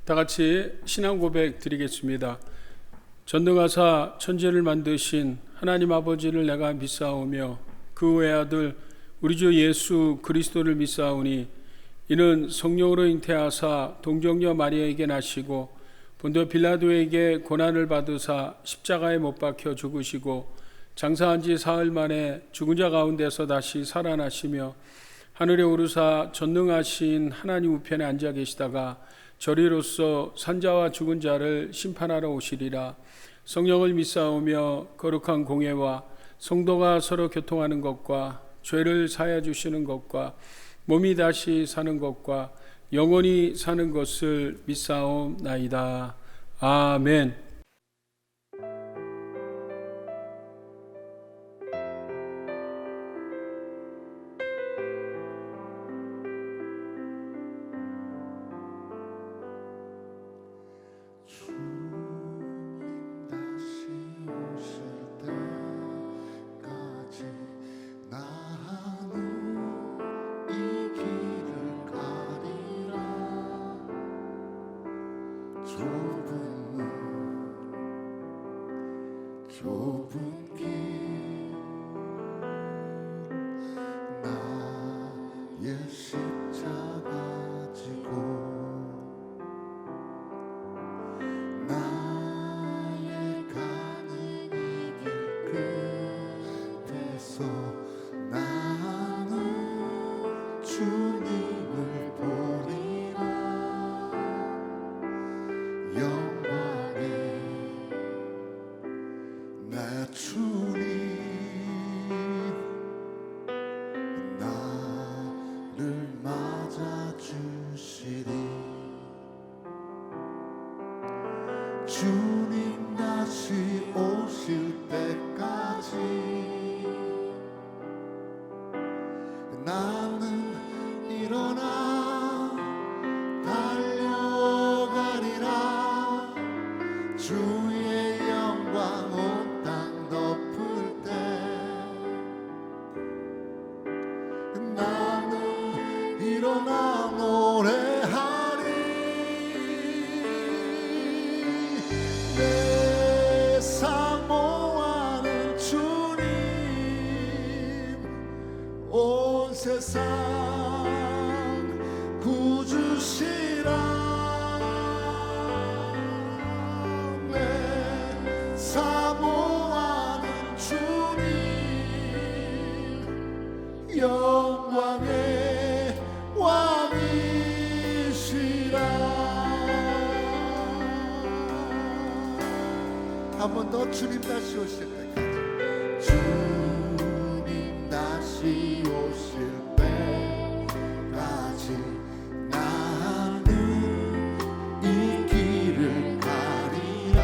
다 같이 신앙 고백 드리겠습니다. 전능하사 천지를 만드신 하나님 아버지를 내가 믿사오며 그 외아들 우리 주 예수 그리스도를 믿사오니 이는 성령으로 잉태하사 동정녀 마리아에게 나시고 본도 빌라도에게 고난을 받으사 십자가에 못 박혀 죽으시고 장사한 지 사흘 만에 죽은 자 가운데서 다시 살아나시며 하늘에 오르사 전능하신 하나님 우편에 앉아 계시다가 저리로서 산자와 죽은 자를 심판하러 오시리라. 성령을 믿사오며 거룩한 공예와 성도가 서로 교통하는 것과 죄를 사하여 주시는 것과 몸이 다시 사는 것과 영원히 사는 것을 믿사옵나이다. 아멘. 좁은 길 나의 십자가 지고 나의 가는 이 길 끝에서 나는 주님을 보리라. 영광의 내 주님 나를 맞아주시리. 주님 다시 오실 때까지 나는 일어나 달려가리라. 주의 영광 온 땅 덮을 때 나는 일어나 노래하리. 내 사모하는 주님 온 세상 구주시라. 사모하는 주님 영광의 왕이시라. 한 번 더 주님 다시 오실 때까지 주님 다시 오실 때까지 나는 이 길을 가리라.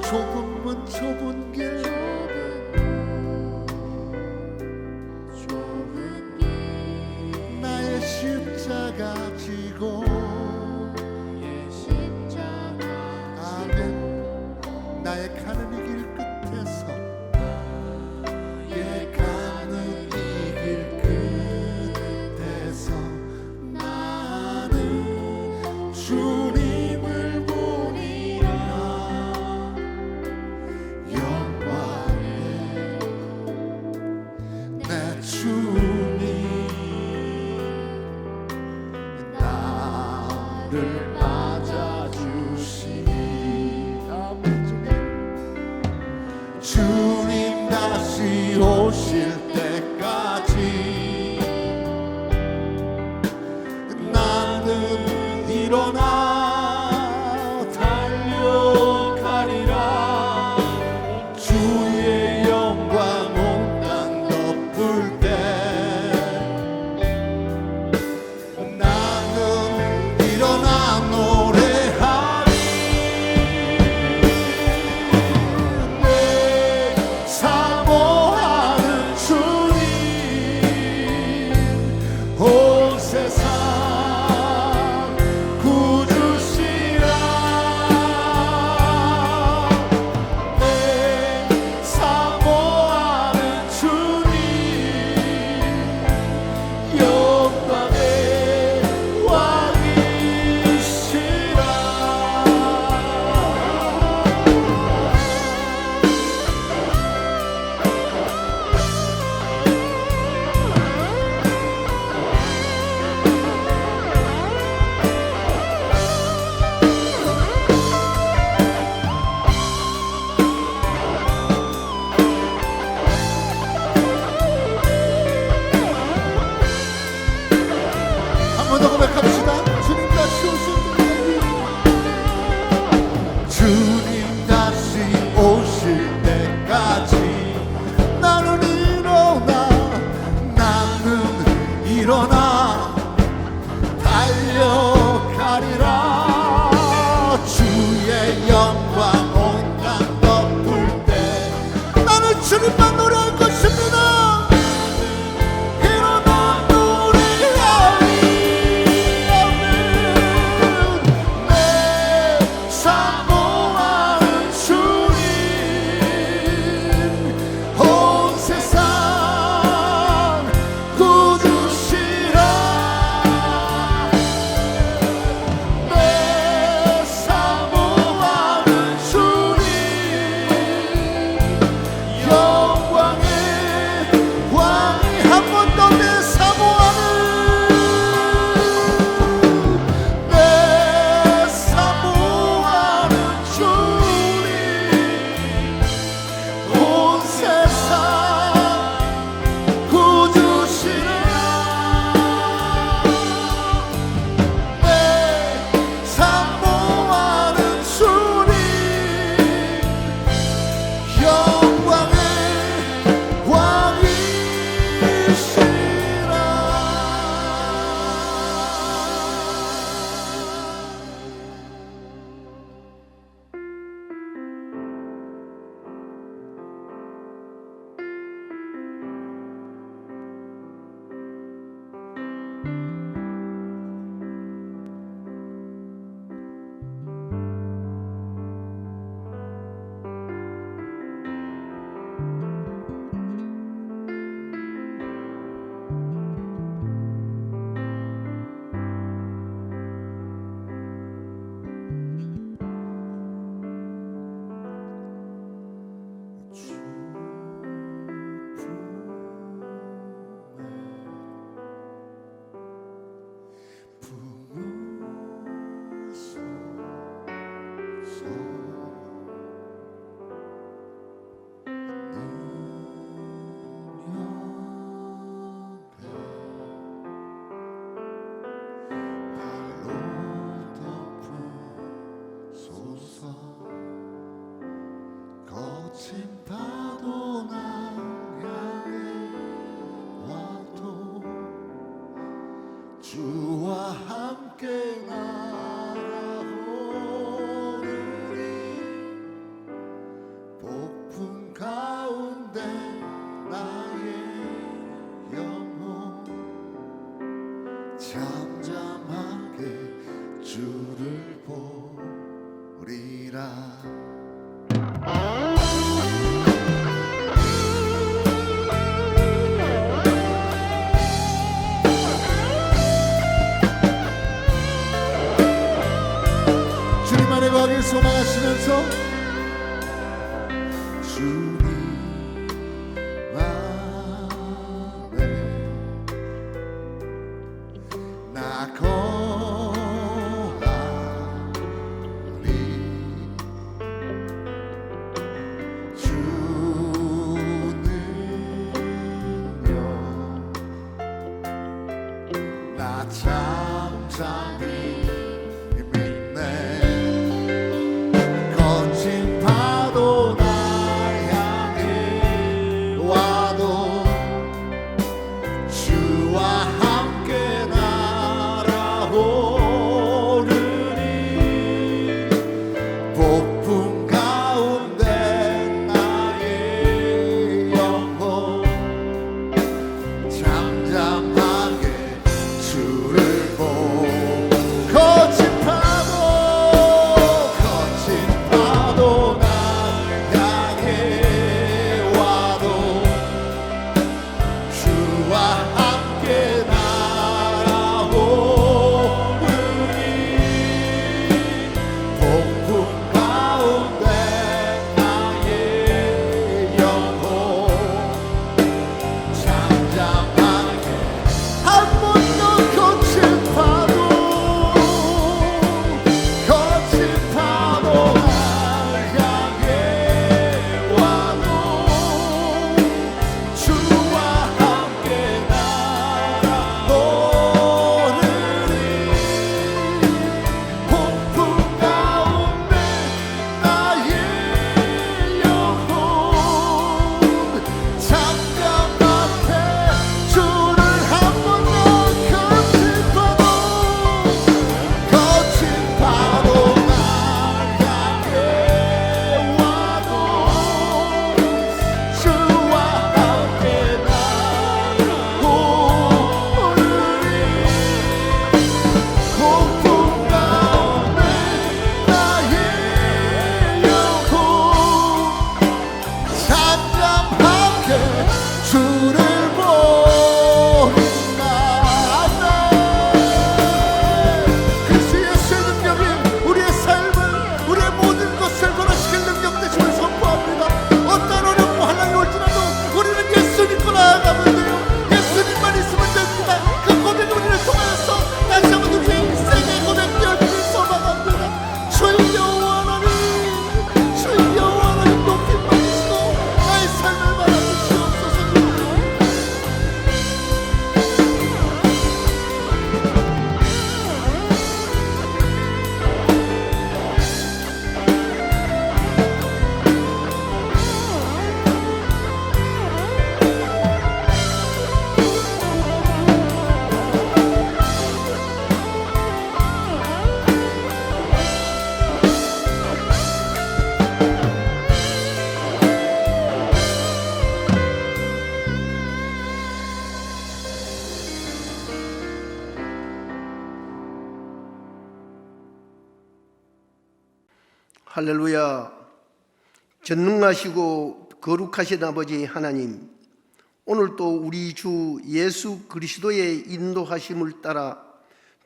좁은 문 좁은 길 나의 십자가 지고 아멘. 나의 가는 이 길 끝에서 나의 가는 이 길 끝에서 나는 주님을 보리라. 영광의 내 주님 나를 맞아주시니. 아멘. 주님 다시 오실 때까지 나는 일어나 달려가리라. 주의 영광 온 땅 덮을 때 나는 일어나 노래하리. 내 사모하는 주님 온 세상 구주 주를 보리라. 주님 안에 거하길 소망하시면서 주님 안에 나 거하리. 주는요 나 잠잠히 할렐루야. 전능하시고 거룩하신 아버지 하나님, 오늘도 우리 주 예수 그리스도의 인도하심을 따라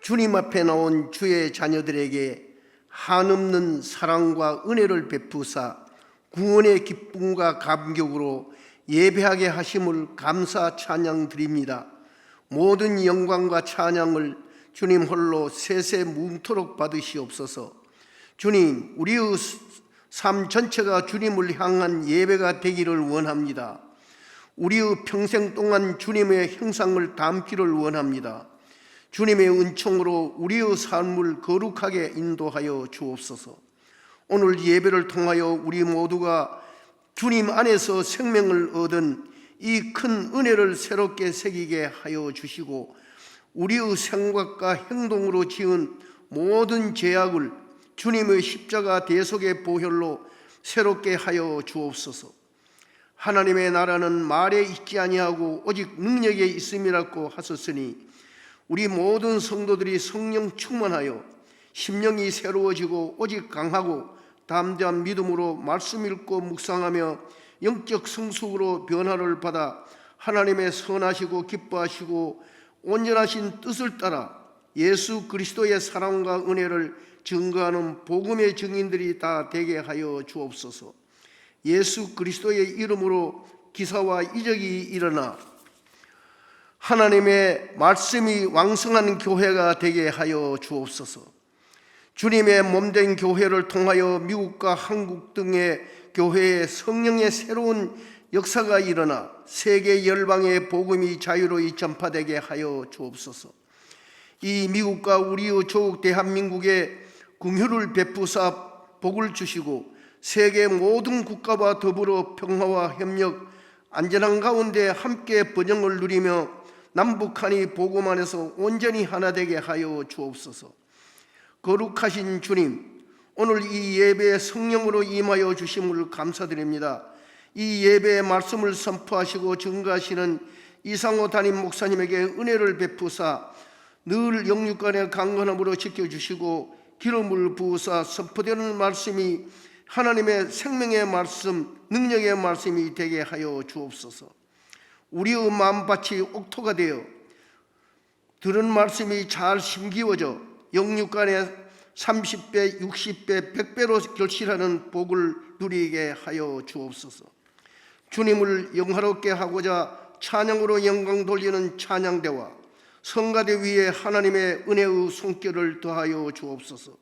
주님 앞에 나온 주의 자녀들에게 한없는 사랑과 은혜를 베푸사 구원의 기쁨과 감격으로 예배하게 하심을 감사 찬양 드립니다. 모든 영광과 찬양을 주님 홀로 세세 뭉토록 받으시옵소서. 주님, 우리의 삶 전체가 주님을 향한 예배가 되기를 원합니다. 우리의 평생 동안 주님의 형상을 담기를 원합니다. 주님의 은총으로 우리의 삶을 거룩하게 인도하여 주옵소서. 오늘 예배를 통하여 우리 모두가 주님 안에서 생명을 얻은 이 큰 은혜를 새롭게 새기게 하여 주시고, 우리의 생각과 행동으로 지은 모든 죄악을 주님의 십자가 대속의 보혈로 새롭게 하여 주옵소서. 하나님의 나라는 말에 있지 아니하고 오직 능력에 있음이라고 하셨으니 우리 모든 성도들이 성령 충만하여 심령이 새로워지고 오직 강하고 담대한 믿음으로 말씀 읽고 묵상하며 영적 성숙으로 변화를 받아 하나님의 선하시고 기뻐하시고 온전하신 뜻을 따라 예수 그리스도의 사랑과 은혜를 증거하는 복음의 증인들이 다 되게 하여 주옵소서. 예수 그리스도의 이름으로 기사와 이적이 일어나 하나님의 말씀이 왕성한 교회가 되게 하여 주옵소서. 주님의 몸된 교회를 통하여 미국과 한국 등의 교회에 성령의 새로운 역사가 일어나 세계 열방의 복음이 자유로이 전파되게 하여 주옵소서. 이 미국과 우리의 조국 대한민국에 긍휼을 베푸사 복을 주시고 세계 모든 국가와 더불어 평화와 협력, 안전한 가운데 함께 번영을 누리며 남북한이 복음 안에서 온전히 하나 되게 하여 주옵소서. 거룩하신 주님, 오늘 이 예배에 성령으로 임하여 주심을 감사드립니다. 이 예배의 말씀을 선포하시고 증거하시는 이상호 담임 목사님에게 은혜를 베푸사 늘 영육간의 강건함으로 지켜주시고 기름을 부으사 선포되는 말씀이 하나님의 생명의 말씀, 능력의 말씀이 되게 하여 주옵소서. 우리의 마음밭이 옥토가 되어 들은 말씀이 잘 심기워져 영육간에 30배, 60배, 100배로 결실하는 복을 누리게 하여 주옵소서. 주님을 영화롭게 하고자 찬양으로 영광 돌리는 찬양대와 성가대 위에 하나님의 은혜의 손길을 더하여 주옵소서.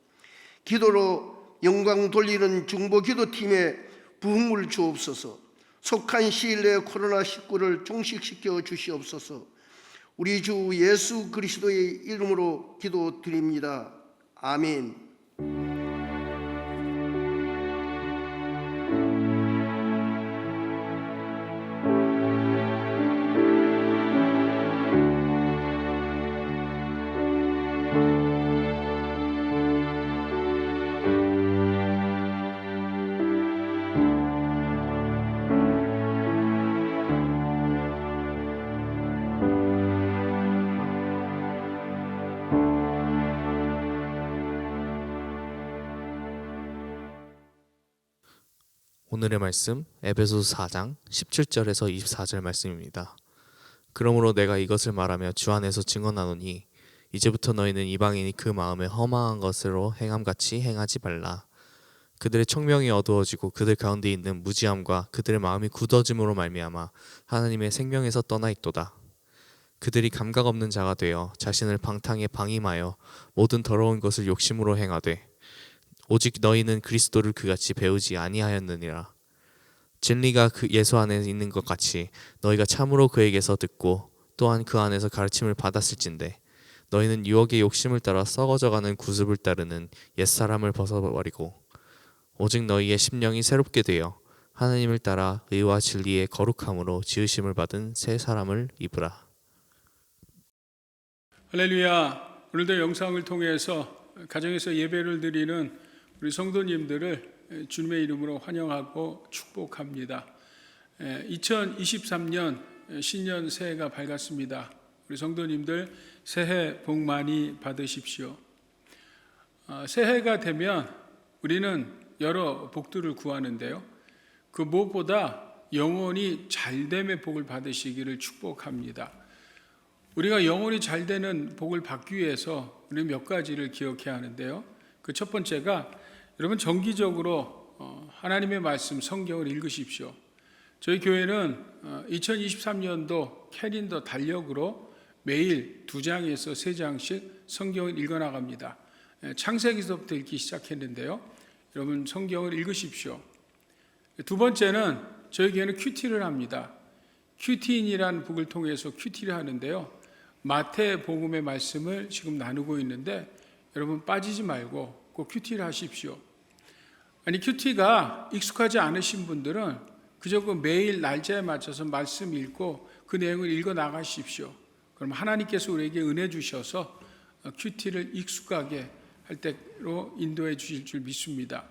기도로 영광 돌리는 중보기도팀에 부흥을 주옵소서. 속한 시일 내에 코로나19를 종식시켜 주시옵소서. 우리 주 예수 그리스도의 이름으로 기도드립니다. 아멘. 오늘의 말씀 에베소서 4장 17절에서 24절 말씀입니다. 그러므로 내가 이것을 말하며 주 안에서 증언하노니 이제부터 너희는 이방인이 그 마음에 허망한 것으로 행함같이 행하지 말라. 그들의 청명이 어두워지고 그들 가운데 있는 무지함과 그들의 마음이 굳어짐으로 말미암아 하나님의 생명에서 떠나 있도다. 그들이 감각 없는 자가 되어 자신을 방탕에 방임하여 모든 더러운 것을 욕심으로 행하되 오직 너희는 그리스도를 그같이 배우지 아니하였느니라. 진리가 그 예수 안에 있는 것 같이 너희가 참으로 그에게서 듣고 또한 그 안에서 가르침을 받았을진데 너희는 유혹의 욕심을 따라 썩어져가는 구습을 따르는 옛사람을 벗어버리고 오직 너희의 심령이 새롭게 되어 하나님을 따라 의와 진리의 거룩함으로 지으심을 받은 새 사람을 입으라. 할렐루야. 오늘도 영상을 통해서 가정에서 예배를 드리는 우리 성도님들을 주님의 이름으로 환영하고 축복합니다. 2023년 신년 새해가 밝았습니다. 우리 성도님들 새해 복 많이 받으십시오. 새해가 되면 우리는 여러 복들을 구하는데요. 그 무엇보다 영원히 잘됨의 복을 받으시기를 축복합니다. 우리가 영원히 잘되는 복을 받기 위해서 우리는 몇 가지를 기억해야 하는데요. 그 첫 번째가 여러분 정기적으로 하나님의 말씀 성경을 읽으십시오. 저희 교회는 2023년도 캘린더 달력으로 매일 2장에서 3장씩 성경을 읽어나갑니다. 창세기서부터 읽기 시작했는데요. 여러분 성경을 읽으십시오. 두 번째는 저희 교회는 큐티를 합니다. 큐티인이라는 북을 통해서 큐티를 하는데요. 마태복음의 말씀을 지금 나누고 있는데 여러분 빠지지 말고 꼭 큐티를 하십시오. 아니 큐티가 익숙하지 않으신 분들은 그저 그 매일 날짜에 맞춰서 말씀 읽고 그 내용을 읽어 나가십시오. 그럼 하나님께서 우리에게 은혜 주셔서 큐티를 익숙하게 할 때로 인도해 주실 줄 믿습니다.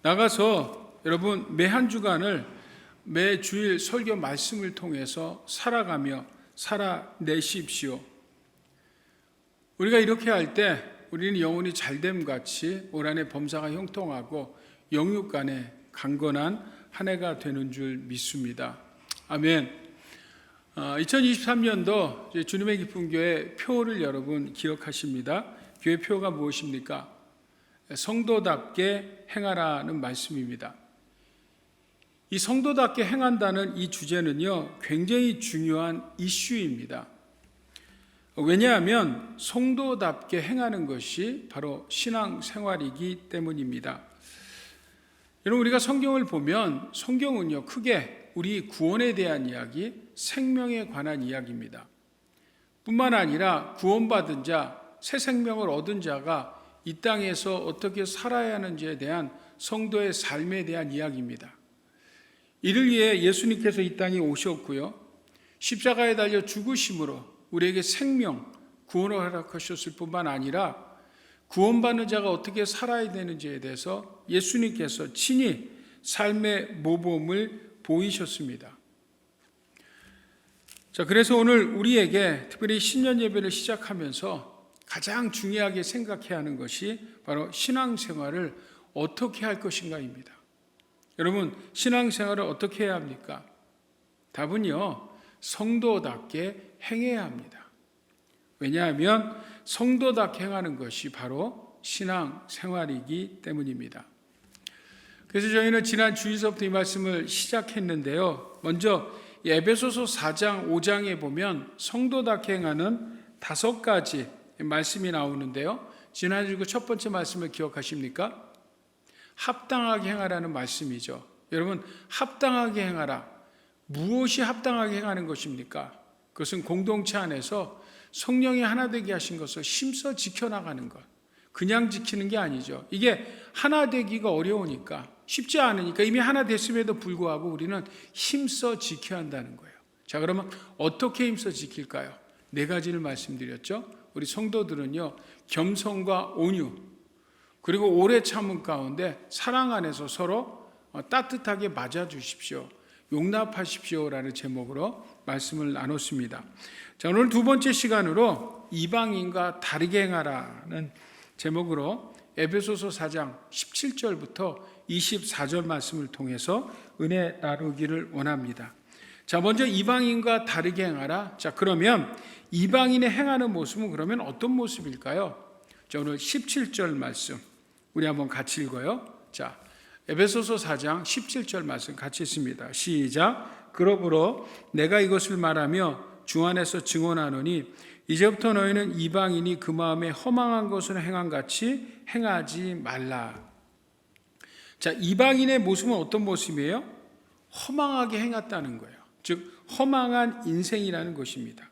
나가서 여러분 매 한 주간을 매 주일 설교 말씀을 통해서 살아가며 살아내십시오. 우리가 이렇게 할 때 우리는 영혼이 잘됨 같이 올 한해 범사가 형통하고 영육 간에 강건한 한 해가 되는 줄 믿습니다. 아멘. 2023년도 주님의 기쁜 교회 표를 여러분 기억하십니다. 교회 표가 무엇입니까? 성도답게 행하라는 말씀입니다. 이 성도답게 행한다는 이 주제는요, 굉장히 중요한 이슈입니다. 왜냐하면 성도답게 행하는 것이 바로 신앙생활이기 때문입니다. 여러분, 우리가 성경을 보면 성경은요, 크게 우리 구원에 대한 이야기, 생명에 관한 이야기입니다. 뿐만 아니라 구원받은 자, 새 생명을 얻은 자가 이 땅에서 어떻게 살아야 하는지에 대한 성도의 삶에 대한 이야기입니다. 이를 위해 예수님께서 이 땅에 오셨고요, 십자가에 달려 죽으심으로 우리에게 생명, 구원을 허락하셨을 뿐만 아니라 구원받는 자가 어떻게 살아야 되는지에 대해서 예수님께서 친히 삶의 모범을 보이셨습니다. 자, 그래서 오늘 우리에게 특별히 신년 예배를 시작하면서 가장 중요하게 생각해야 하는 것이 바로 신앙생활을 어떻게 할 것인가입니다. 여러분, 신앙생활을 어떻게 해야 합니까? 답은요, 성도답게 행해야 합니다. 왜냐하면 성도답게 행하는 것이 바로 신앙생활이기 때문입니다. 그래서 저희는 지난 주일서부터 이 말씀을 시작했는데요. 먼저 에베소서 4장 5장에 보면 성도답게 행하는 5가지 말씀이 나오는데요. 지난주 그 첫 번째 말씀을 기억하십니까? 합당하게 행하라는 말씀이죠. 여러분, 합당하게 행하라. 무엇이 합당하게 행하는 것입니까? 그것은 공동체 안에서 성령이 하나 되게 하신 것을 힘써 지켜나가는 것. 그냥 지키는 게 아니죠. 이게 하나 되기가 어려우니까, 쉽지 않으니까 이미 하나 됐음에도 불구하고 우리는 힘써 지켜야 한다는 거예요. 자, 그러면 어떻게 힘써 지킬까요? 4가지를 말씀드렸죠. 우리 성도들은요, 겸손과 온유, 그리고 오래 참음 가운데 사랑 안에서 서로 따뜻하게 맞아주십시오. 용납하십시오라는 제목으로 말씀을 나눴습니다. 자, 오늘 두 번째 시간으로 이방인과 다르게 행하라는 제목으로 에베소서 4장 17절부터 24절 말씀을 통해서 은혜 나누기를 원합니다. 자, 먼저 이방인과 다르게 행하라. 자, 그러면 이방인의 행하는 모습은 그러면 어떤 모습일까요? 자, 오늘 17절 말씀 우리 한번 같이 읽어요. 자, 에베소서 4장 17절 말씀 같이 읽습니다. 시작. 그러므로 내가 이것을 말하며 주 안에서 증언하노니 이제부터 너희는 이방인이 그 마음에 허망한 것을 행한 같이 행하지 말라. 자, 이방인의 모습은 어떤 모습이에요? 허망하게 행했다는 거예요. 즉 허망한 인생이라는 것입니다.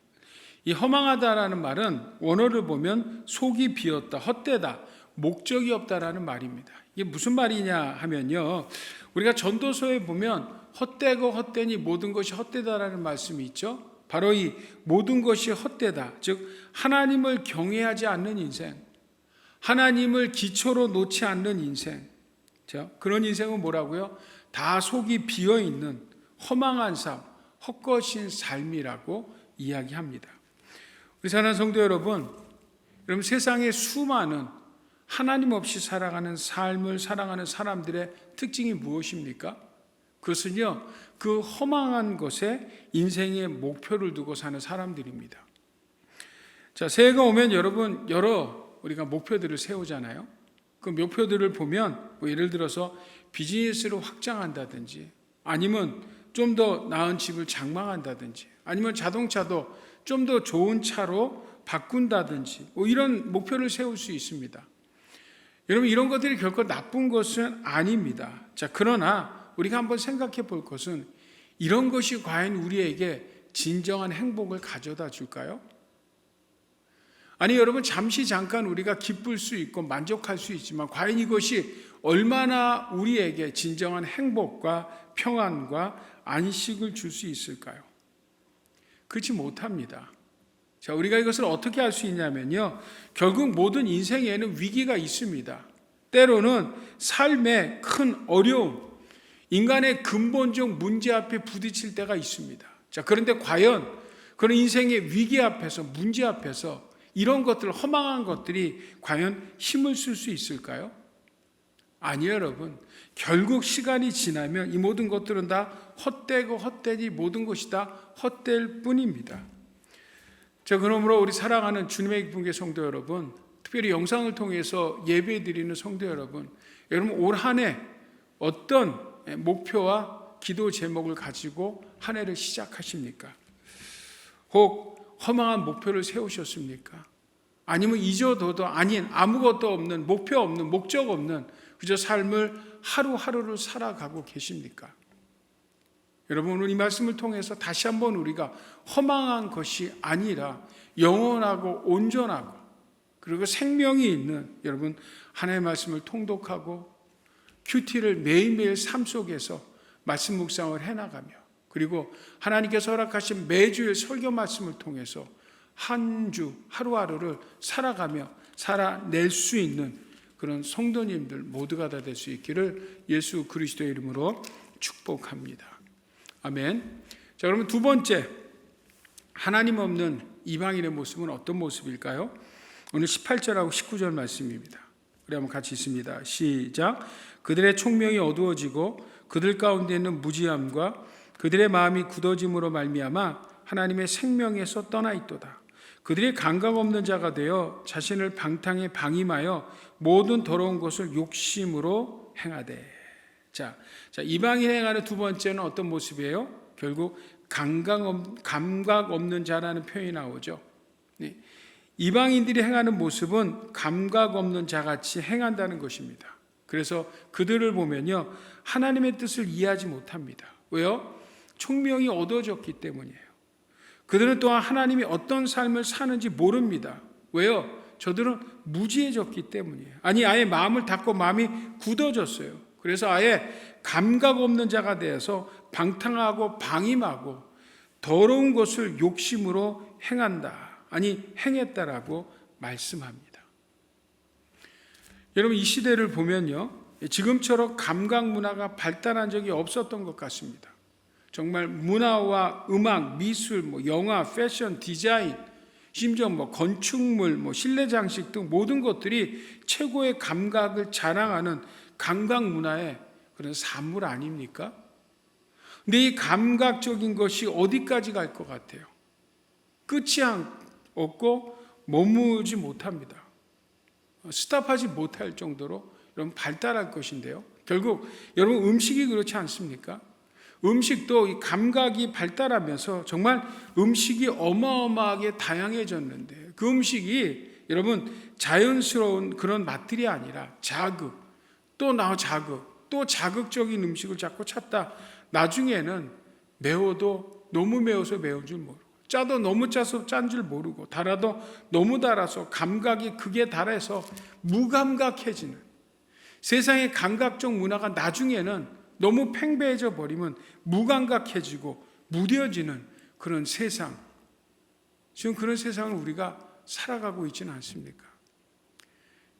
이 허망하다라는 말은 원어를 보면 속이 비었다, 헛되다, 목적이 없다라는 말입니다. 이게 무슨 말이냐 하면요, 우리가 전도서에 보면 헛되고 헛되니 모든 것이 헛되다라는 말씀이 있죠. 바로 이 모든 것이 헛되다, 즉 하나님을 경외하지 않는 인생, 하나님을 기초로 놓지 않는 인생, 그런 인생은 뭐라고요? 다 속이 비어있는 허망한 삶, 헛것인 삶이라고 이야기합니다. 우리 사랑하는 성도 여러분, 세상에 수많은 하나님 없이 살아가는 삶을 살아가는 사람들의 특징이 무엇입니까? 그것은요, 그 허망한 것에 인생의 목표를 두고 사는 사람들입니다. 자, 새해가 오면 여러분 우리가 목표들을 세우잖아요. 그 목표들을 보면 예를 들어서 비즈니스를 확장한다든지, 아니면 좀 더 나은 집을 장만한다든지, 아니면 자동차도 좀 더 좋은 차로 바꾼다든지, 이런 목표를 세울 수 있습니다. 여러분, 이런 것들이 결코 나쁜 것은 아닙니다. 자, 그러나 우리가 한번 생각해 볼 것은 이런 것이 과연 우리에게 진정한 행복을 가져다 줄까요? 아니, 여러분, 잠깐 우리가 기쁠 수 있고 만족할 수 있지만 과연 이것이 얼마나 우리에게 진정한 행복과 평안과 안식을 줄 수 있을까요? 그렇지 못합니다. 자, 우리가 이것을 어떻게 할 수 있냐면요, 결국 모든 인생에는 위기가 있습니다. 때로는 삶의 큰 어려움, 인간의 근본적 문제 앞에 부딪힐 때가 있습니다. 자, 그런데 과연 그런 인생의 위기 앞에서, 문제 앞에서 이런 것들, 허망한 것들이 과연 힘을 쓸 수 있을까요? 아니요, 여러분. 결국 시간이 지나면 이 모든 것들은 다 헛되고 헛되니 모든 것이 다 헛될 뿐입니다. 자, 그러므로 우리 사랑하는 주님의 분계 성도 여러분, 특별히 영상을 통해서 예배 드리는 성도 여러분, 여러분 올 한 해 어떤 목표와 기도 제목을 가지고 한 해를 시작하십니까? 혹 허망한 목표를 세우셨습니까? 아니면 잊어둬도 아닌 아무것도 없는, 목표 없는, 목적 없는 그저 삶을 하루하루를 살아가고 계십니까? 여러분, 오늘 이 말씀을 통해서 다시 한번 우리가 허망한 것이 아니라 영원하고 온전하고 그리고 생명이 있는 여러분 한 해의 말씀을 통독하고 큐티를 매일매일 삶 속에서 말씀 묵상을 해나가며 그리고 하나님께서 허락하신 매주일 설교 말씀을 통해서 한 주 하루하루를 살아가며 살아낼 수 있는 그런 성도님들 모두가 다 될 수 있기를 예수 그리스도의 이름으로 축복합니다. 아멘. 자, 그러면 두 번째, 하나님 없는 이방인의 모습은 어떤 모습일까요? 오늘 18절하고 19절 말씀입니다. 우리 한번 같이 있습니다. 시작. 그들의 총명이 어두워지고 그들 가운데 있는 무지함과 그들의 마음이 굳어짐으로 말미암아 하나님의 생명에서 떠나 있도다. 그들이 감각 없는 자가 되어 자신을 방탕에 방임하여 모든 더러운 것을 욕심으로 행하되. 자, 이방인이 행하는 두 번째는 어떤 모습이에요? 결국 감각 없는 자라는 표현이 나오죠. 네. 이방인들이 행하는 모습은 감각 없는 자같이 행한다는 것입니다. 그래서 그들을 보면요, 하나님의 뜻을 이해하지 못합니다. 왜요? 총명이 어두워졌기 때문이에요. 그들은 또한 하나님이 어떤 삶을 사는지 모릅니다. 왜요? 저들은 무지해졌기 때문이에요. 아니, 아예 마음을 닫고 마음이 굳어졌어요. 그래서 아예 감각 없는 자가 되어서 방탕하고 방임하고 더러운 것을 욕심으로 행한다. 아니, 행했다라고 말씀합니다. 여러분, 이 시대를 보면요, 지금처럼 감각 문화가 발달한 적이 없었던 것 같습니다. 정말 문화와 음악, 미술, 영화, 패션, 디자인, 심지어 건축물, 실내 장식 등 모든 것들이 최고의 감각을 자랑하는 감각 문화의 그런 산물 아닙니까? 근데 이 감각적인 것이 어디까지 갈 것 같아요? 끝이 없고 머무지 못합니다. 스탑하지 못할 정도로 여러분 발달할 것인데요. 결국 여러분 음식이 그렇지 않습니까? 음식도 이 감각이 발달하면서 정말 음식이 어마어마하게 다양해졌는데 그 음식이 여러분 자연스러운 그런 맛들이 아니라 자극, 또 자극적인 음식을 자꾸 찾다 나중에는 매워도 너무 매워서 매운 줄 모르고 짜도 너무 짜서 짠 줄 모르고 달아도 너무 달아서 감각이 극에 달해서 무감각해지는 세상의 감각적 문화가 나중에는 너무 팽배해져 버리면 무감각해지고 무뎌지는 그런 세상, 지금 그런 세상을 우리가 살아가고 있지는 않습니까?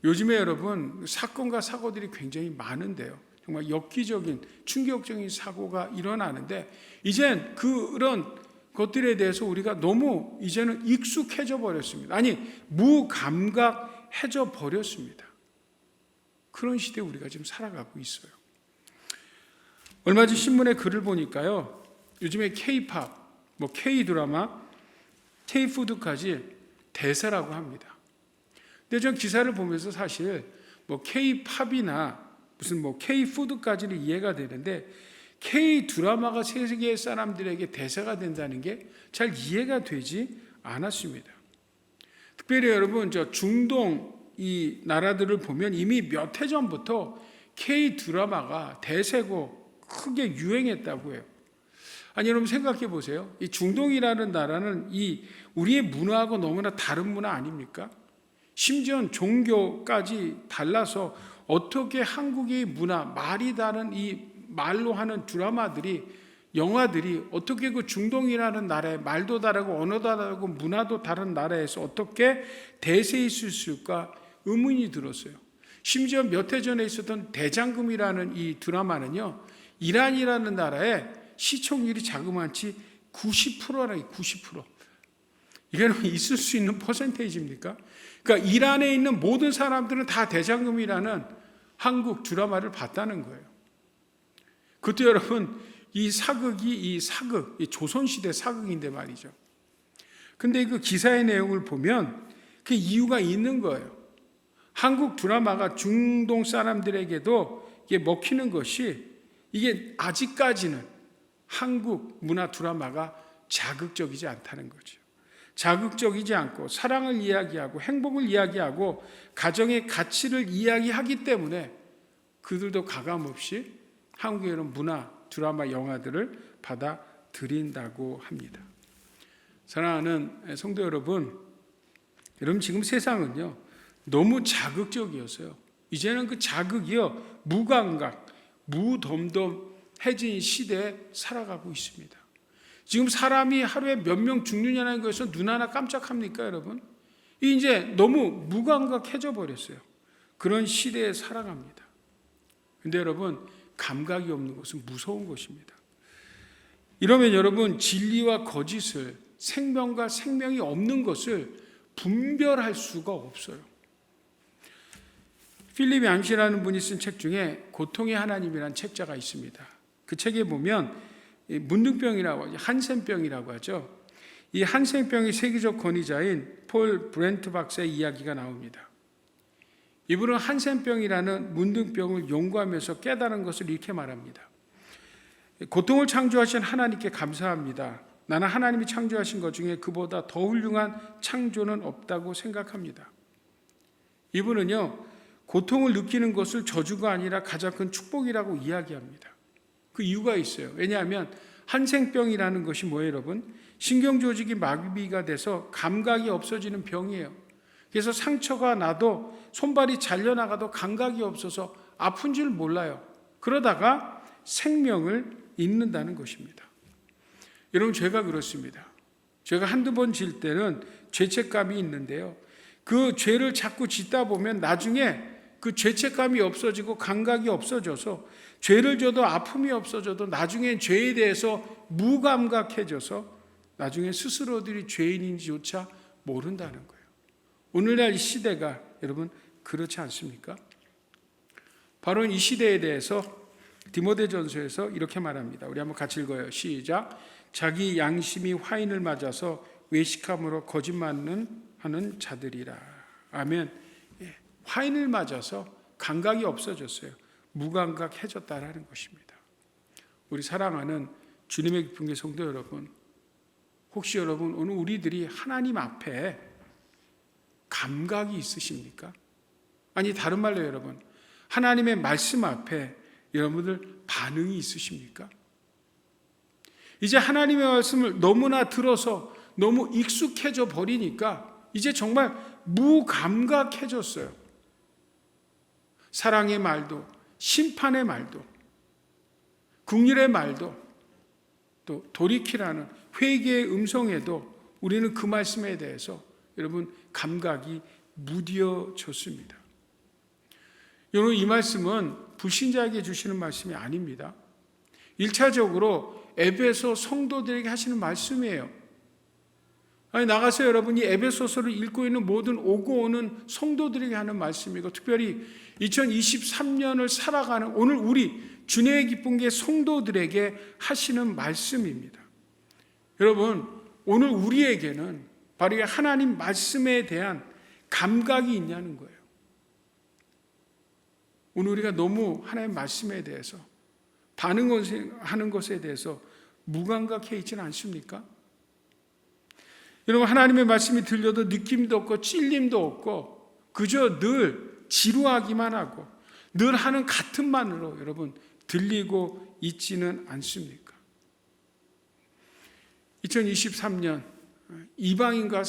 요즘에 여러분 사건과 사고들이 굉장히 많은데요, 정말 엽기적인 충격적인 사고가 일어나는데 이젠 그런 것들에 대해서 우리가 너무 이제는 익숙해져 버렸습니다. 아니, 무감각해져 버렸습니다. 그런 시대에 우리가 지금 살아가고 있어요. 얼마 전 신문에 글을 보니까요, 요즘에 K-팝, K-드라마, K-푸드까지 대세라고 합니다. 근데 전 기사를 보면서 사실 K-팝이나 무슨 K-푸드까지는 이해가 되는데 K-드라마가 세계 사람들에게 대세가 된다는 게 잘 이해가 되지 않았습니다. 특별히 여러분 중동 이 나라들을 보면 이미 몇 해 전부터 K-드라마가 대세고 크게 유행했다고 해요. 아니, 여러분 생각해 보세요. 이 중동이라는 나라는 이 우리의 문화하고 너무나 다른 문화 아닙니까? 심지어 종교까지 달라서 어떻게 한국의 문화, 말이 다른 이 말로 하는 드라마들이, 영화들이 어떻게 그 중동이라는 나라에 말도 다르고 언어도 다르고 문화도 다른 나라에서 어떻게 대세일 수 있을까 의문이 들었어요. 심지어 몇 해 전에 있었던 대장금이라는 이 드라마는요, 이란이라는 나라의 시청률이 자그마치 90%라니 90%. 이게 있을 수 있는 퍼센테이지입니까? 그러니까 이란에 있는 모든 사람들은 다 대장금이라는 한국 드라마를 봤다는 거예요. 그때 여러분 이 사극이 이 조선시대 사극인데 말이죠. 근데 그 기사의 내용을 보면 그 이유가 있는 거예요. 한국 드라마가 중동 사람들에게도 이게 먹히는 것이 이게 아직까지는 한국 문화 드라마가 자극적이지 않다는 거죠. 자극적이지 않고 사랑을 이야기하고 행복을 이야기하고 가정의 가치를 이야기하기 때문에 그들도 가감없이 한국의 이런 문화, 드라마, 영화들을 받아들인다고 합니다. 사랑하는 성도 여러분, 지금 세상은요 너무 자극적이었어요. 이제는 그 자극이요 무감각, 무덤덤해진 시대에 살아가고 있습니다. 지금 사람이 하루에 몇 명 죽느냐는 것에서 눈 하나 깜짝합니까, 여러분? 이제 너무 무감각해져 버렸어요. 그런 시대에 살아갑니다. 근데 여러분, 감각이 없는 것은 무서운 것입니다. 이러면 여러분, 진리와 거짓을, 생명과 생명이 없는 것을 분별할 수가 없어요. 필립 얌시라는 분이 쓴 책 중에 고통의 하나님이라는 책자가 있습니다. 그 책에 보면 문둥병이라고 한센병이라고 하죠. 이 한센병의 세계적 권위자인 폴 브렌트 박사의 이야기가 나옵니다. 이분은 한센병이라는 문둥병을 연구하면서 깨달은 것을 이렇게 말합니다. 고통을 창조하신 하나님께 감사합니다. 나는 하나님이 창조하신 것 중에 그보다 더 훌륭한 창조는 없다고 생각합니다. 이분은요, 고통을 느끼는 것을 저주가 아니라 가장 큰 축복이라고 이야기합니다. 그 이유가 있어요. 왜냐하면 한센병이라는 것이 뭐예요, 여러분? 신경조직이 마비가 돼서 감각이 없어지는 병이에요. 그래서 상처가 나도 손발이 잘려나가도 감각이 없어서 아픈 줄 몰라요. 그러다가 생명을 잃는다는 것입니다. 여러분, 죄가 그렇습니다. 죄가 한두 번 질 때는 죄책감이 있는데요. 그 죄를 자꾸 짓다 보면 나중에 그 죄책감이 없어지고 감각이 없어져서 죄를 져도 아픔이 없어져도 나중에 죄에 대해서 무감각해져서 나중에 스스로들이 죄인인지조차 모른다는 거예요. 오늘날 이 시대가 여러분 그렇지 않습니까? 바로 이 시대에 대해서 디모데전서에서 이렇게 말합니다. 우리 한번 같이 읽어요. 시작. 자기 양심이 화인을 맞아서 외식함으로 거짓말하는 자들이라. 아멘. 화인을 맞아서 감각이 없어졌어요. 무감각해졌다라는 것입니다. 우리 사랑하는 주님의 기쁨의 성도 여러분, 혹시 여러분 오늘 우리들이 하나님 앞에 감각이 있으십니까? 아니 다른 말로 여러분, 하나님의 말씀 앞에 여러분들 반응이 있으십니까? 이제 하나님의 말씀을 너무나 들어서 너무 익숙해져 버리니까 이제 정말 무감각해졌어요. 사랑의 말도, 심판의 말도, 긍휼의 말도, 또 돌이키라는 회개의 음성에도 우리는 그 말씀에 대해서 여러분 감각이 무뎌졌습니다. 여러분, 이 말씀은 불신자에게 주시는 말씀이 아닙니다. 1차적으로 에베소 성도들에게 하시는 말씀이에요. 아니, 나가서 여러분이 에베소서를 읽고 있는 모든 오고 오는 성도들에게 하는 말씀이고, 특별히 2023년을 살아가는 오늘 우리 주님의 기쁨의 성도들에게 하시는 말씀입니다. 여러분, 오늘 우리에게는 바로 하나님 말씀에 대한 감각이 있냐는 거예요. 오늘 우리가 너무 하나님 말씀에 대해서 반응하는 것에 대해서 무감각해 있지는 않습니까? 여러분, 하나님의 말씀이 들려도 느낌도 없고 찔림도 없고 그저 늘 지루하기만 하고 늘 하는 같은 말로 여러분 들리고 있지는 않습니까? 2023년 이방인과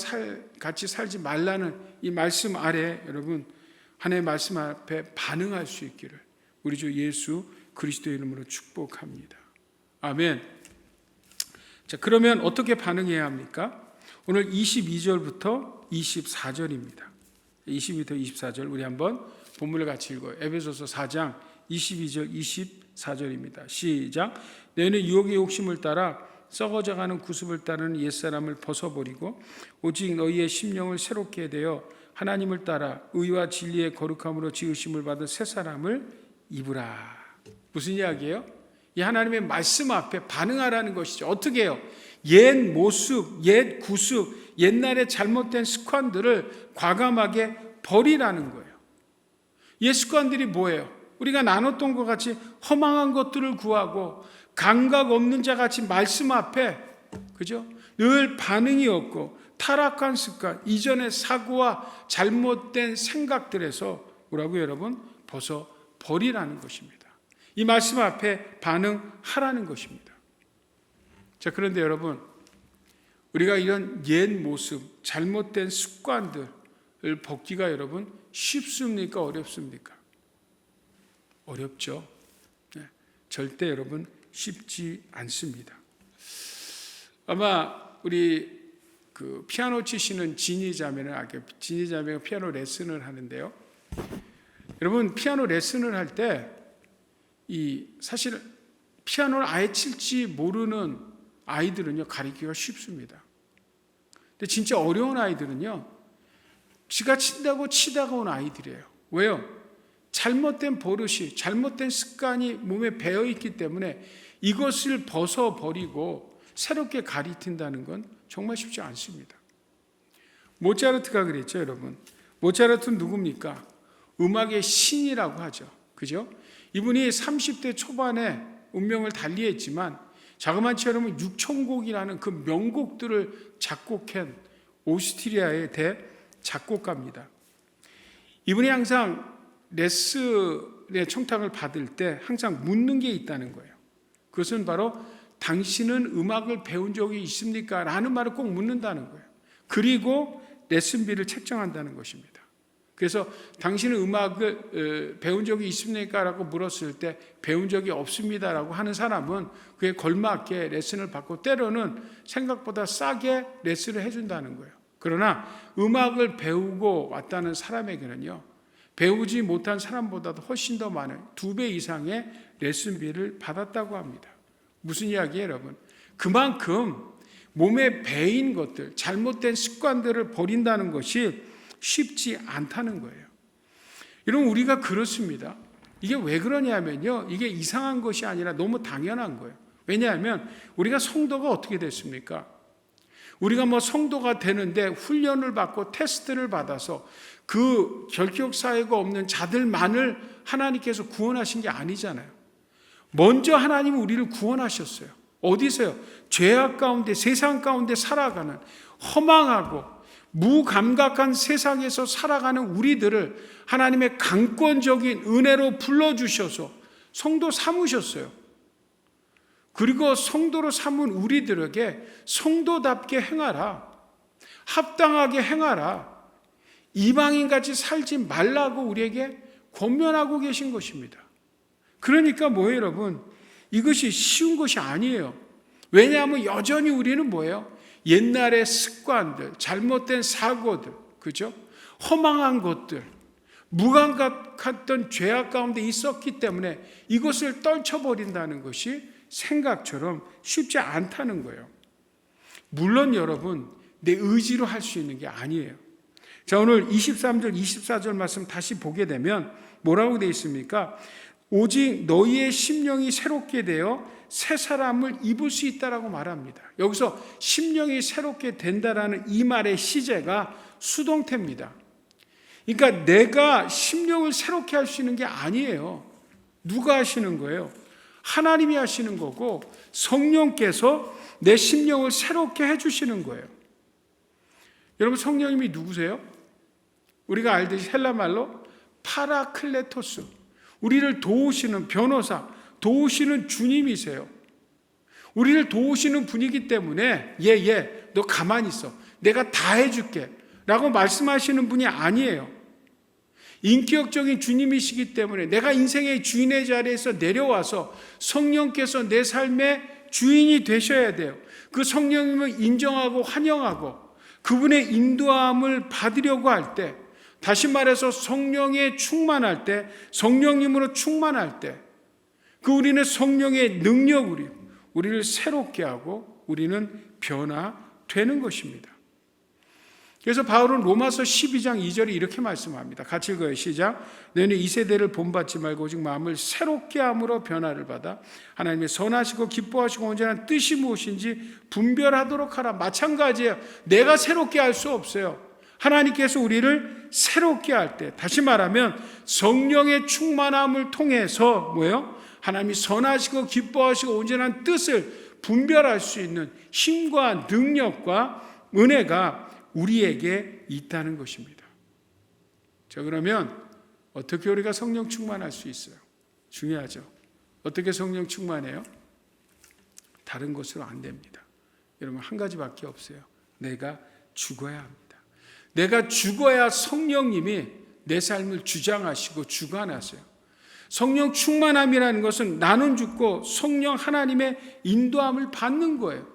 같이 살지 말라는 이 말씀 아래 여러분 하나님의 말씀 앞에 반응할 수 있기를 우리 주 예수 그리스도의 이름으로 축복합니다. 아멘. 자, 그러면 어떻게 반응해야 합니까? 오늘 22절부터 24절입니다. 22부터 24절 우리 한번 본문을 같이 읽어요. 에베소서 4장 22절 24절입니다. 시작. 너희는 유혹의 욕심을 따라 썩어져가는 구습을 따르는 옛사람을 벗어버리고 오직 너희의 심령을 새롭게 되어 하나님을 따라 의와 진리의 거룩함으로 지으심을 받은 새 사람을 입으라. 무슨 이야기예요? 이 하나님의 말씀 앞에 반응하라는 것이죠. 어떻게 해요? 옛 모습, 옛 구습, 옛날의 잘못된 습관들을 과감하게 버리라는 거예요. 옛 습관들이 뭐예요? 우리가 나눴던 것 같이 허망한 것들을 구하고 감각 없는 자 같이 말씀 앞에, 그죠? 늘 반응이 없고 타락한 습관, 이전의 사고와 잘못된 생각들에서 뭐라고 여러분? 벗어 버리라는 것입니다. 이 말씀 앞에 반응하라는 것입니다. 자, 그런데 여러분, 우리가 이런 옛 모습, 잘못된 습관들을 벗기가 여러분 쉽습니까? 어렵습니까? 어렵죠. 네, 절대 여러분 쉽지 않습니다. 아마 우리 그 피아노 치시는 지니 자매는 지니 자매가 피아노 레슨을 하는데요. 여러분 피아노 레슨을 할 때 이 사실 피아노를 아예 칠지 모르는 아이들은요 가르치기가 쉽습니다. 근데 진짜 어려운 아이들은요 지가 친다고 치다가 온 아이들이에요. 왜요? 잘못된 버릇이, 잘못된 습관이 몸에 배어 있기 때문에 이것을 벗어버리고 새롭게 가르친다는 건 정말 쉽지 않습니다. 모차르트가 그랬죠, 여러분. 모차르트는 누굽니까? 음악의 신이라고 하죠. 그죠? 이분이 30대 초반에 운명을 달리했지만 자그마치 여러분 6,000곡이라는 그 명곡들을 작곡한 오스트리아의 대작곡가입니다. 이분이 항상 레슨의 청탁을 받을 때 항상 묻는 게 있다는 거예요. 그것은 바로 당신은 음악을 배운 적이 있습니까? 라는 말을 꼭 묻는다는 거예요. 그리고 레슨비를 책정한다는 것입니다. 그래서 당신은 음악을 배운 적이 있습니까? 라고 물었을 때 배운 적이 없습니다 라고 하는 사람은 그에 걸맞게 레슨을 받고 때로는 생각보다 싸게 레슨을 해준다는 거예요. 그러나 음악을 배우고 왔다는 사람에게는요 배우지 못한 사람보다도 훨씬 더 많은 2배 이상의 레슨비를 받았다고 합니다. 무슨 이야기예요, 여러분? 그만큼 몸에 배인 것들, 잘못된 습관들을 버린다는 것이 쉽지 않다는 거예요. 여러분, 우리가 그렇습니다. 이게 왜 그러냐면요, 이게 이상한 것이 아니라 너무 당연한 거예요. 왜냐하면 우리가 성도가 어떻게 됐습니까? 우리가 성도가 되는데 훈련을 받고 테스트를 받아서 그 결격 사유가 없는 자들만을 하나님께서 구원하신 게 아니잖아요. 먼저 하나님은 우리를 구원하셨어요. 어디서요? 죄악 가운데, 세상 가운데 살아가는 허망하고 무감각한 세상에서 살아가는 우리들을 하나님의 강권적인 은혜로 불러주셔서 성도 삼으셨어요. 그리고 성도로 삼은 우리들에게 성도답게 행하라, 합당하게 행하라, 이방인같이 살지 말라고 우리에게 권면하고 계신 것입니다. 그러니까 뭐예요, 여러분? 이것이 쉬운 것이 아니에요. 왜냐하면 여전히 우리는 뭐예요? 옛날의 습관들, 잘못된 사고들, 그죠? 허망한 것들, 무감각했던 죄악 가운데 있었기 때문에 이것을 떨쳐버린다는 것이 생각처럼 쉽지 않다는 거예요. 물론 여러분, 내 의지로 할 수 있는 게 아니에요. 자, 오늘 23절, 24절 말씀 다시 보게 되면 뭐라고 되어 있습니까? 오직 너희의 심령이 새롭게 되어 새 사람을 입을 수 있다라고 말합니다. 여기서 심령이 새롭게 된다라는 이 말의 시제가 수동태입니다. 그러니까 내가 심령을 새롭게 할 수 있는 게 아니에요. 누가 하시는 거예요? 하나님이 하시는 거고 성령께서 내 심령을 새롭게 해주시는 거예요. 여러분, 성령님이 누구세요? 우리가 알듯이 헬라말로 파라클레토스, 우리를 도우시는 변호사, 도우시는 주님이세요. 우리를 도우시는 분이기 때문에 너 가만히 있어, 내가 다 해줄게 라고 말씀하시는 분이 아니에요. 인격적인 주님이시기 때문에 내가 인생의 주인의 자리에서 내려와서 성령께서 내 삶의 주인이 되셔야 돼요. 그 성령님을 인정하고 환영하고 그분의 인도함을 받으려고 할 때, 다시 말해서 성령에 충만할 때, 성령님으로 충만할 때, 그 우리는 성령의 능력으로 우리를 새롭게 하고 우리는 변화되는 것입니다. 그래서 바울은 로마서 12장 2절에 이렇게 말씀합니다. 같이 읽어요. 시작. 너희는 이 세대를 본받지 말고 오직 마음을 새롭게 함으로 변화를 받아 하나님의 선하시고 기뻐하시고 온전한 뜻이 무엇인지 분별하도록 하라. 마찬가지예요. 내가 새롭게 할 수 없어요. 하나님께서 우리를 새롭게 할 때, 다시 말하면 성령의 충만함을 통해서 뭐예요? 하나님이 선하시고 기뻐하시고 온전한 뜻을 분별할 수 있는 힘과 능력과 은혜가 우리에게 있다는 것입니다. 자, 그러면 어떻게 우리가 성령 충만할 수 있어요? 중요하죠. 어떻게 성령 충만해요? 다른 것으로 안 됩니다. 여러분, 한 가지밖에 없어요. 내가 죽어야 합니다. 내가 죽어야 성령님이 내 삶을 주장하시고 주관하세요. 성령 충만함이라는 것은 나는 죽고 성령 하나님의 인도함을 받는 거예요.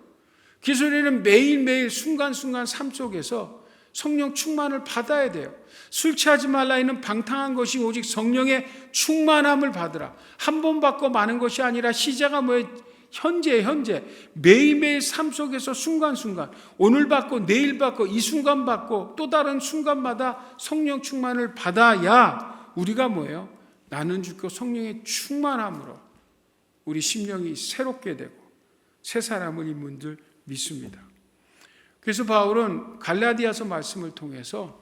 그래서 우리는 매일매일 순간순간 삶 속에서 성령 충만을 받아야 돼요. 술 취하지 말라 하는 방탕한 것이 오직 성령의 충만함을 받으라. 한 번 받고 마는 것이 아니라 시제가 뭐예요? 현재 매일매일 삶 속에서 순간순간 오늘 받고 내일 받고 이 순간 받고 또 다른 순간마다 성령 충만을 받아야 우리가 뭐예요? 나는 죽고 성령의 충만함으로 우리 심령이 새롭게 되고 새 사람을 인문들 믿습니다. 그래서 바울은 갈라디아서 말씀을 통해서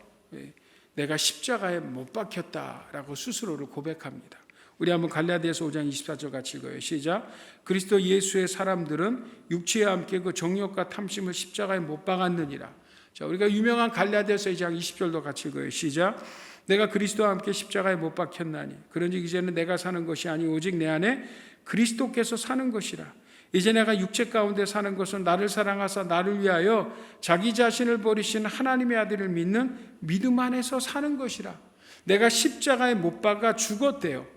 내가 십자가에 못 박혔다라고 스스로를 고백합니다. 우리 한번 갈라디아서 5장 24절 같이 읽어요. 시작. 그리스도 예수의 사람들은 육체와 함께 그 정욕과 탐심을 십자가에 못 박았느니라. 자, 우리가 유명한 갈라디아서 2장 20절도 같이 읽어요. 시작. 내가 그리스도와 함께 십자가에 못 박혔나니 그런즉 이제는 내가 사는 것이 아니 오직 내 안에 그리스도께서 사는 것이라. 이제 내가 육체 가운데 사는 것은 나를 사랑하사 나를 위하여 자기 자신을 버리신 하나님의 아들을 믿는 믿음 안에서 사는 것이라. 내가 십자가에 못 박아 죽었대요.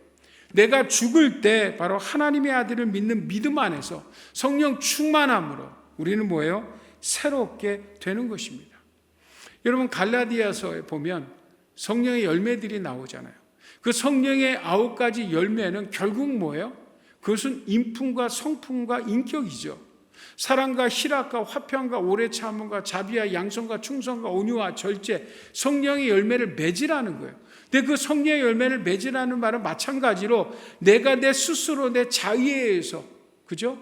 내가 죽을 때 바로 하나님의 아들을 믿는 믿음 안에서 성령 충만함으로 우리는 뭐예요? 새롭게 되는 것입니다. 여러분, 갈라디아서에 보면 성령의 열매들이 나오잖아요. 그 성령의 9가지 열매는 결국 뭐예요? 그것은 인품과 성품과 인격이죠. 사랑과 희락과 화평과 오래 참음과 자비와 양성과 충성과 온유와 절제, 성령의 열매를 맺으라는 거예요. 근데 그 성령의 열매를 맺으라는 말은 마찬가지로 내가 내 스스로 내 자의에 의해서, 그죠?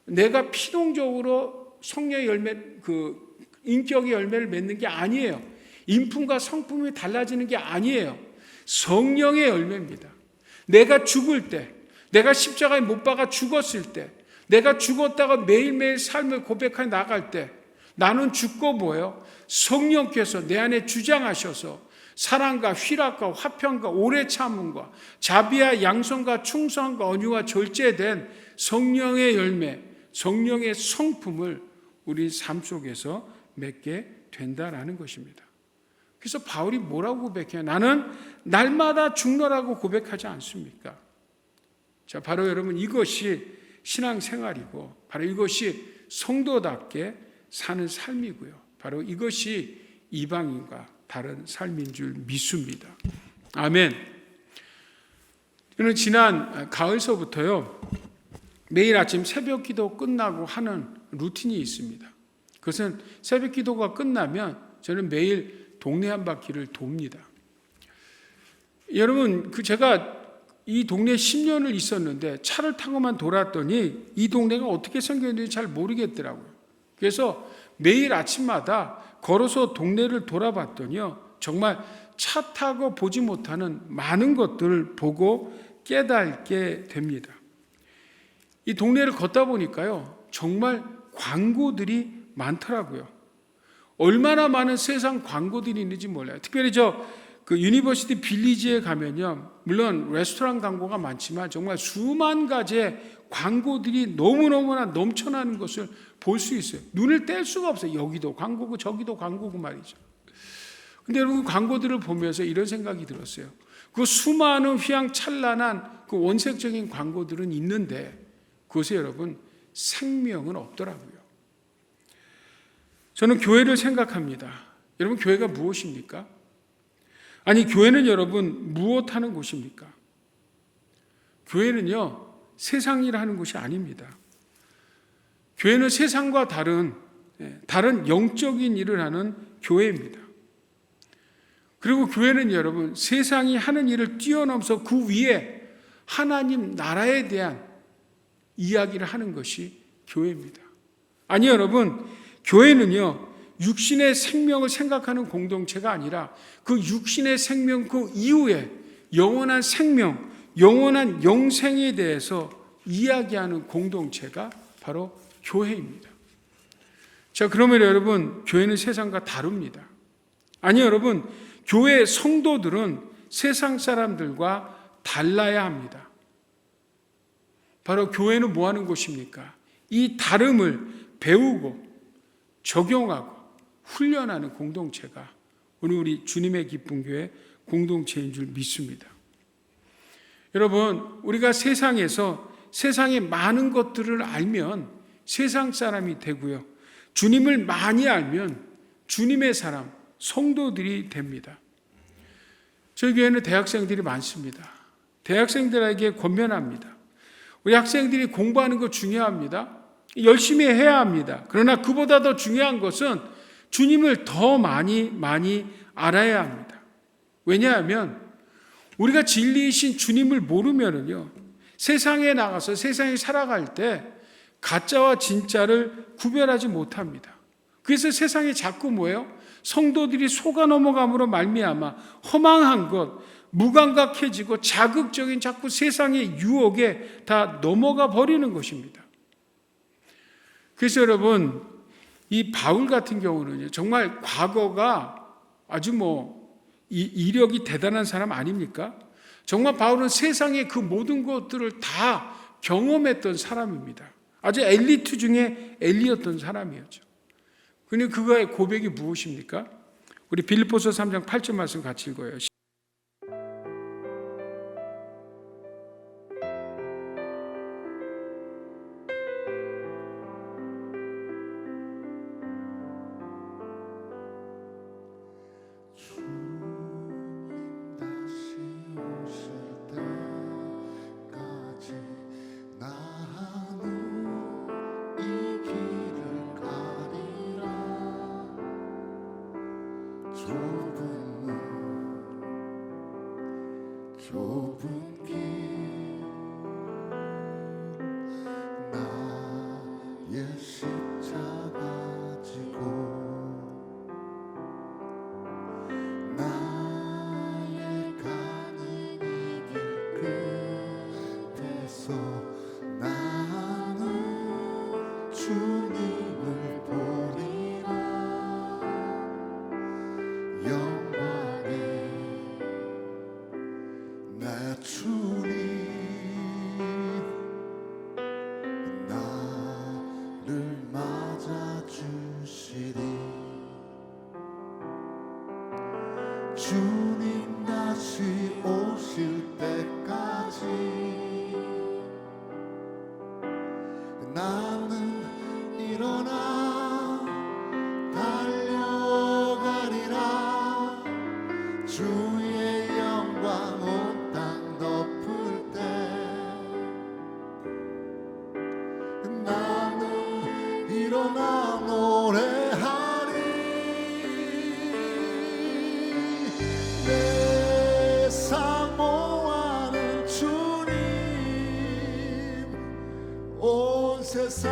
내가 피동적으로 성령의 열매, 그 인격의 열매를 맺는 게 아니에요. 인품과 성품이 달라지는 게 아니에요. 성령의 열매입니다. 내가 죽을 때, 내가 십자가에 못 박아 죽었을 때, 내가 죽었다가 매일매일 삶을 고백해 나갈 때 나는 죽고 뭐예요? 성령께서 내 안에 주장하셔서 사랑과 희락과 화평과 오래 참음과 자비와 양성과 충성과 온유와 절제된 성령의 열매, 성령의 성품을 우리 삶 속에서 맺게 된다라는 것입니다. 그래서 바울이 뭐라고 고백해요? 나는 날마다 죽노라고 고백하지 않습니까? 자, 바로 여러분 이것이 신앙생활이고 바로 이것이 성도답게 사는 삶이고요. 바로 이것이 이방인과 다른 삶인 줄 믿습니다. 아멘. 저는 지난 가을서부터요, 매일 아침 새벽 기도 끝나고 하는 루틴이 있습니다. 그것은 새벽 기도가 끝나면 저는 매일 동네 한 바퀴를 돕니다. 여러분, 제가 이 동네에 10년을 있었는데 차를 타고만 돌았더니 이 동네가 어떻게 생겼는지 잘 모르겠더라고요. 그래서 매일 아침마다 걸어서 동네를 돌아봤더니요, 정말 차 타고 보지 못하는 많은 것들을 보고 깨닫게 됩니다. 이 동네를 걷다 보니까요, 정말 광고들이 많더라고요. 얼마나 많은 세상 광고들이 있는지 몰라요. 특별히 그 유니버시티 빌리지에 가면요, 물론 레스토랑 광고가 많지만 정말 수만 가지의 광고들이 너무너무나 넘쳐나는 것을 볼 수 있어요. 눈을 뗄 수가 없어요. 여기도 광고고 저기도 광고고 말이죠. 근데 여러분, 광고들을 보면서 이런 생각이 들었어요. 그 수많은 휘황찬란한 그 원색적인 광고들은 있는데 그것에 여러분 생명은 없더라고요. 저는 교회를 생각합니다. 여러분, 교회가 무엇입니까? 아니, 교회는 여러분 무엇하는 곳입니까? 교회는요, 세상 일 하는 곳이 아닙니다. 교회는 세상과 다른 영적인 일을 하는 교회입니다. 그리고 교회는 여러분 세상이 하는 일을 뛰어넘어서 그 위에 하나님 나라에 대한 이야기를 하는 것이 교회입니다. 아니 여러분, 교회는요 육신의 생명을 생각하는 공동체가 아니라 그 육신의 생명 그 이후에 영원한 생명, 영원한 영생에 대해서 이야기하는 공동체가 바로 교회입니다. 자, 그러면 여러분, 교회는 세상과 다릅니다. 아니 여러분, 교회 성도들은 세상 사람들과 달라야 합니다. 바로 교회는 뭐 하는 곳입니까? 이 다름을 배우고 적용하고 훈련하는 공동체가 오늘 우리 주님의 기쁜 교회 공동체인 줄 믿습니다. 여러분, 우리가 세상에서 세상의 많은 것들을 알면 세상 사람이 되고요, 주님을 많이 알면 주님의 사람, 성도들이 됩니다. 저희 교회는 대학생들이 많습니다. 대학생들에게 권면합니다. 우리 학생들이 공부하는 거 중요합니다. 열심히 해야 합니다. 그러나 그보다 더 중요한 것은 주님을 더 많이 알아야 합니다. 왜냐하면 우리가 진리이신 주님을 모르면은요, 세상에 나가서 세상에 살아갈 때 가짜와 진짜를 구별하지 못합니다. 그래서 세상에 자꾸 뭐예요? 성도들이 속아 넘어감으로 말미암아 허망한 것, 무감각해지고 자극적인 자꾸 세상의 유혹에 다 넘어가 버리는 것입니다. 그래서 여러분, 이 바울 같은 경우는 정말 과거가 아주 이력이 대단한 사람 아닙니까? 정말 바울은 세상의 그 모든 것들을 다 경험했던 사람입니다. 아주 엘리트 중에 엘리였던 사람이었죠. 그런데 그거의 고백이 무엇입니까? 우리 빌립보서 3장 8절 말씀 같이 읽어요. 좁은 길 나의 십자가 지고 나의 가는 이 길 끝에서 나는 주님을 보리라. 영광의 내 주님 나를 맞아주시리. 주님 다시 오실 때까지 나는 일어나 달려가리라. 주의 영광 온 땅 덮을 때 나는 일어나 노래하리. 내 사모하는 주님 온 세상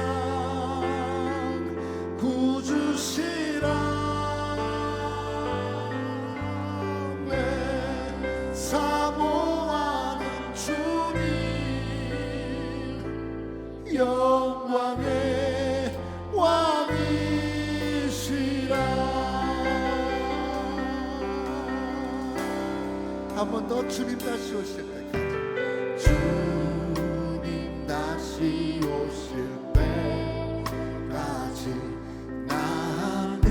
구주시라. 사모하는 주님 영광의 왕이시라. 한 번 더 주님 다시 오실 때까지 주님 다시 오실 때까지 나는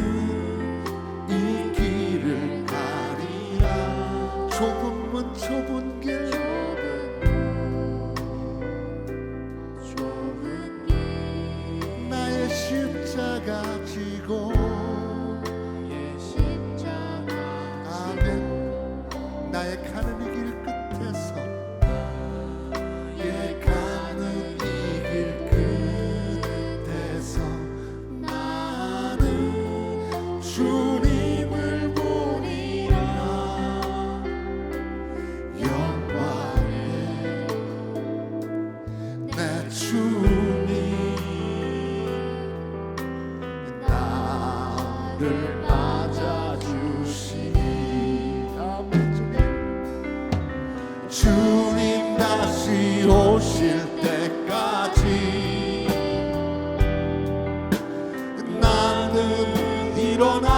이 길을 가리라. 좁은 좁은 길 나의 십자가 지고 아멘. 나의 가는 이 길 끝에서 늘 맞아주시니. 아멘. 주님 다시 오실 때까지 나는 일어나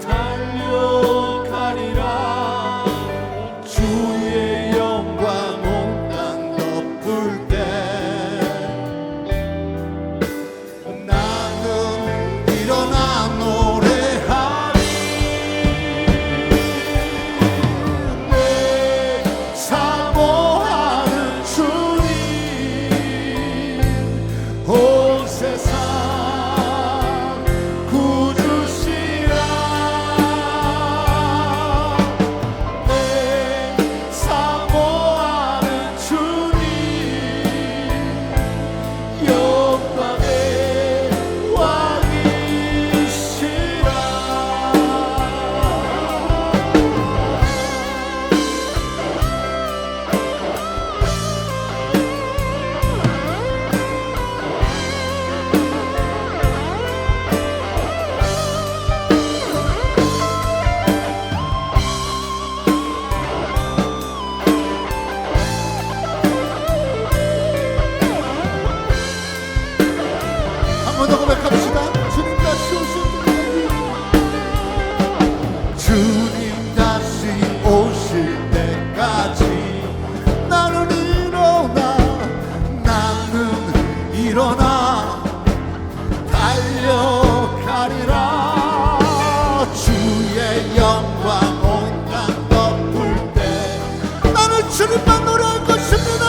달려가리라. 주의 영광 온 땅 덮을 때 나는 일어나 노래하리. 내 사모하는 주님 온 세상 구주시라. 내 사모하는 주님 영광의 왕이시라. 한 번 더 고백합시다. 주님 다시 오실 때까지. 주님 다시 오실 때까지 나는 일어나 달려가리라. 주의 영광 온 땅 덮을 때 나는 주님만 노래할 것입니다.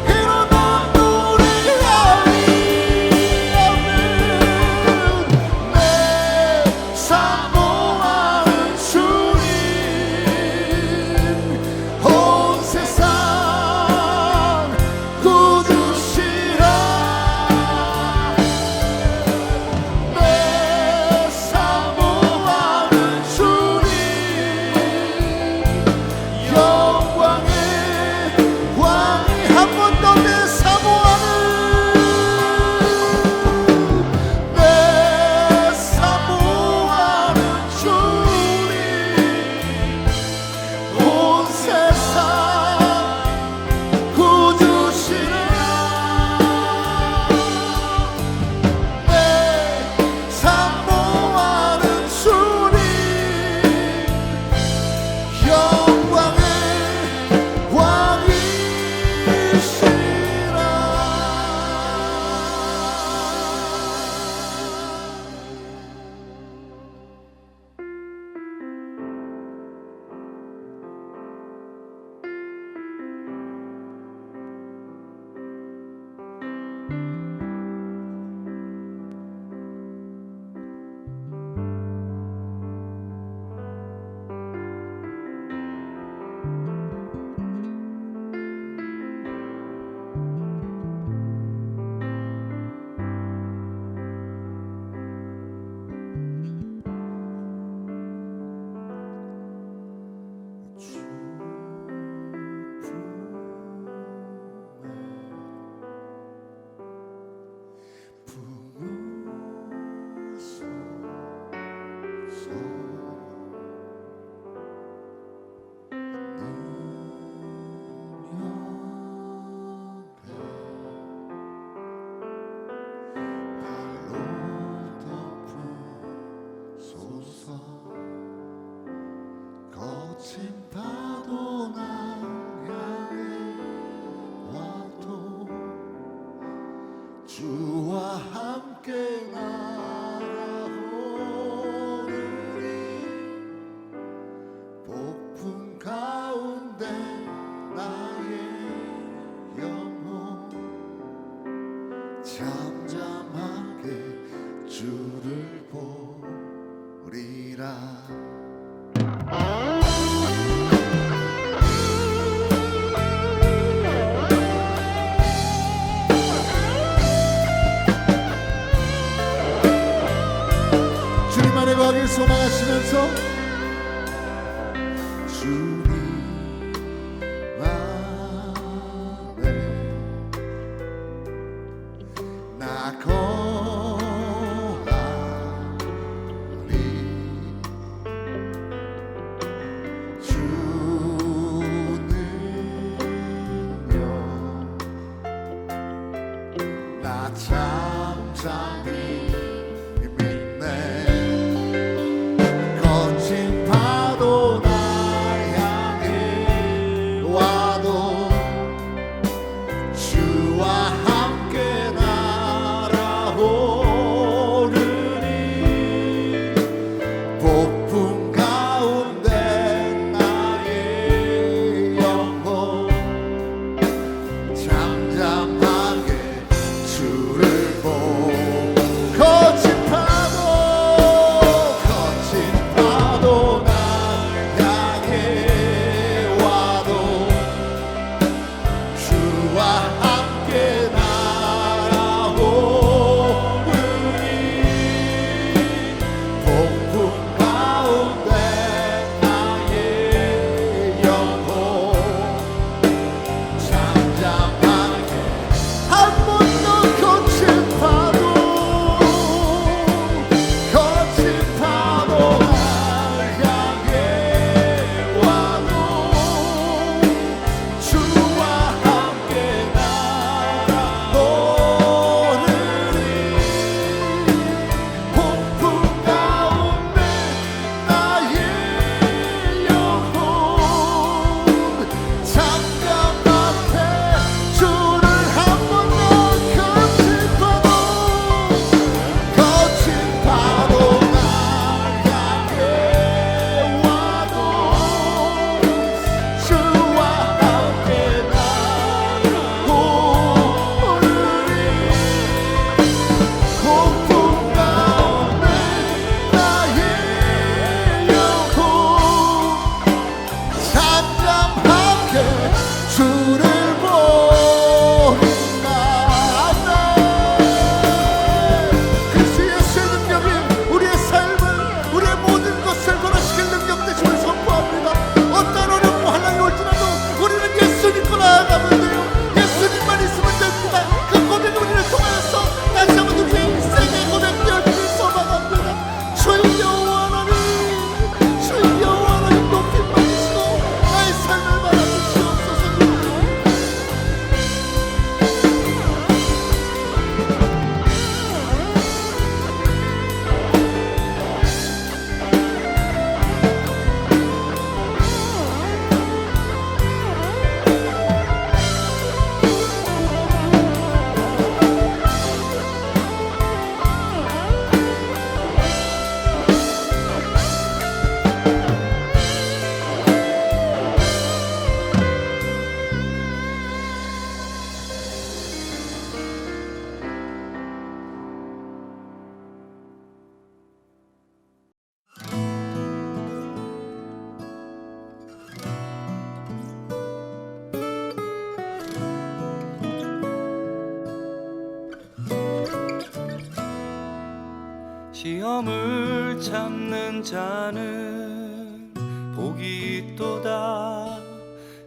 일어나 노래하리. 아멘. 내 사모하는 주님 온 세상 구주시라. 내 사모하는 주님 영광의 왕이. 한 번 더 내 사모하는 주님 온 세상 구주시라. 내 사모하는 주님 영광의 왕이시라. 거친 파도 날 향해 와도 주와 함께 날아오르리. 폭풍 가운데 나의 영혼 잠잠하게 주를 보리라. 주님만의 거리를 소망하시면서 주님 안에 나 거하리. 잠잠히 믿네. 거친 파도 날 향해 와도 주와 함께 날아오르니 폭풍 가운데 나의 영혼 잠잠하게 주를 보고 거친 파도 날 향해 와도 주와 함께 날아오르니 폭풍 가운데 나의 영혼 잠잠하게 한 번도 거친 파도 날 향해 와도 주와 함께 날아오르니 폭풍 가운데 나의 영혼 잠잠하게 주를 한 번 더 거친 파도 날 향해 와도 주와 함께 날아오르니 폭풍 가운데 나의 영혼 잠잠하게 주를 보리나. 그리스도 예수의 능력이 우리의 삶을 우리의 모든 것을 변화시킬 능력 되심을 선포합니다. 어떤 어렵고 환난이 올지라도 우리는 예수 믿고 나아가면 돼요. 예수님만 있으면 됩니다. 그 고백을 우리를 통하여서 다시 한번 우리의 인생의 고백되어 주길 소망합니다. 주여 하나님, 주여 하나님 높이 받으시고 나의 삶을 받아주시옵소서. 시험을 참는 자는 복이 있도다.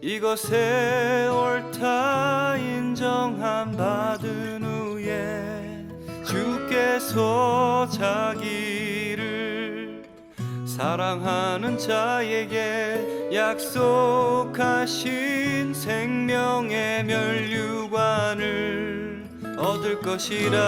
이것에 옳다 인정함 받은 후에 주께서 자기를 사랑하는 자에게 약속하신 생명의 면류관을 얻을 것이라.